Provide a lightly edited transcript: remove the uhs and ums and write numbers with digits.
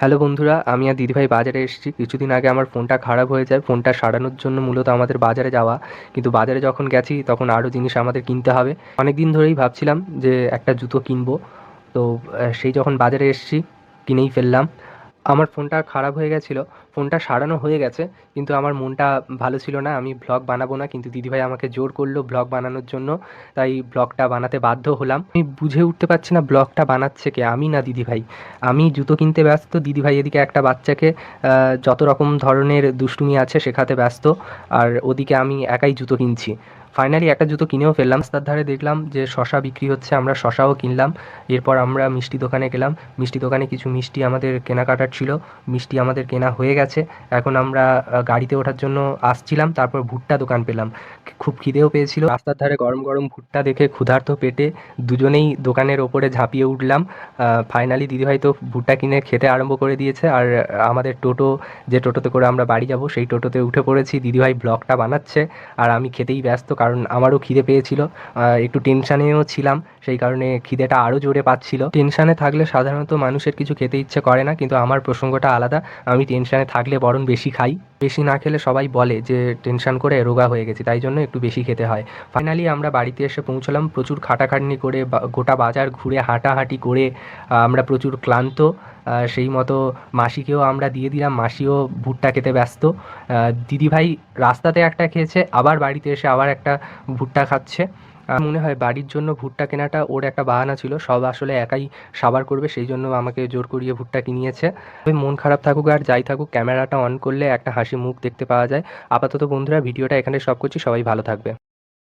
Hello বন্ধুরা, আমি আর দিদিভাই বাজারে এসেছি। কিছুদিন আগে আমার ফোনটা খারাপ হয়ে যায়। ফোনটা সারানোর জন্য মূলত আমাদের বাজারে যাওয়া। কিন্তু বাজারে যখন গেছি তখন আরও জিনিস আমাদের কিনতে হবে। অনেক দিন ধরেই ভাবছিলাম যে একটা জুতো কিনবো। তো সেই যখন বাজারে এসেছি কিনেই ফেললাম। আমার ফোনটা খারাপ হয়ে গেছিলো। ফোনটা সারানো হয়ে গেছে, কিন্তু আমার মনটা ভালো ছিল না। আমি ভ্লগ বানাবো না, কিন্তু দিদিভাই আমাকে জোর করলো ভ্লগ বানানোর জন্য। তাই ভ্লগটা বানাতে বাধ্য হলাম। আমি বুঝে উঠতে পারছি না ব্লগটা বানাচ্ছে কে, আমি না দিদিভাই। আমি জুতো কিনতে ব্যস্ত, দিদিভাই এদিকে একটা বাচ্চাকে যত রকম ধরনের দুষ্টুমি আছে শেখাতে ব্যস্ত। আর ওদিকে আমি একাই জুতো কিনছি। ফাইনালি একটা জুতো কিনেও ফেললাম। রাস্তার ধারে দেখলাম যে শশা বিক্রি হচ্ছে, আমরা শশাও কিনলাম। এরপর আমরা মিষ্টি দোকানে গেলাম। মিষ্টি দোকানে কিছু মিষ্টি আমাদের কেনাকাটার ছিল। মিষ্টি আমাদের কেনা হয়ে গেছে। এখন আমরা গাড়িতে ওঠার জন্য আসছিলাম, তারপর ভুট্টা দোকান পেলাম। খুব খিদেও পেয়েছিল। রাস্তার ধারে গরম গরম ভুট্টা দেখে ক্ষুধার্ত পেটে দুজনেই দোকানের ওপরে ঝাঁপিয়ে উঠলাম। ফাইনালি দিদিভাই তো ভুট্টা কিনে খেতে আরম্ভ করে দিয়েছে। আর আমাদের টোটো, যে টোটোতে করে আমরা বাড়ি যাব, সেই টোটোতে উঠে পড়েছি। দিদিভাই ব্লগটা বানাচ্ছে আর আমি খেতেই ব্যস্ত, কারণ আমারও খিদে পেয়েছিল। একটু টেনশানেও ছিলাম, সেই কারণে খিদেটা আরও জোরে পাচ্ছিল। টেনশানে থাকলে সাধারণত মানুষের কিছু খেতে ইচ্ছে করে না, কিন্তু আমার প্রসঙ্গটা আলাদা। আমি টেনশানে থাকলে বরং বেশি খাই। বেশি না খেলে সবাই বলে যে টেনশন করে রোগা হয়ে গেছি, তাই জন্য একটু বেশি খেতে হয়। ফাইনালি আমরা বাড়িতে এসে পৌঁছলাম। প্রচুর খাটাখাটনি করে গোটা বাজার ঘুরে হাঁটাহাঁটি করে আমরা প্রচুর ক্লান্ত। সেই মতো মাসিকেও আমরা দিয়ে দিলাম। মাসিও ভুট্টা খেতে ব্যস্ত। দিদিভাই রাস্তাতে একটা খেয়েছে, আবার বাড়িতে এসে আবার একটা ভুট্টা খাচ্ছে। মনে হয় বাড়ির জন্য ভুট্টা কেনাটা ওর একটা বাহানা ছিল। সব আসলে একাই সাবার করবে, সেই জন্য আমাকে জোর করিয়ে ভুট্টা কিনিয়েছে। তবে মন খারাপ থাকুক আর যাই থাকুক, ক্যামেরাটা অন করলে একটা হাসি মুখ দেখতে পাওয়া যায়। আপাতত বন্ধুরা, ভিডিওটা এখানে স্টপ করছি। সবাই ভালো থাকবে।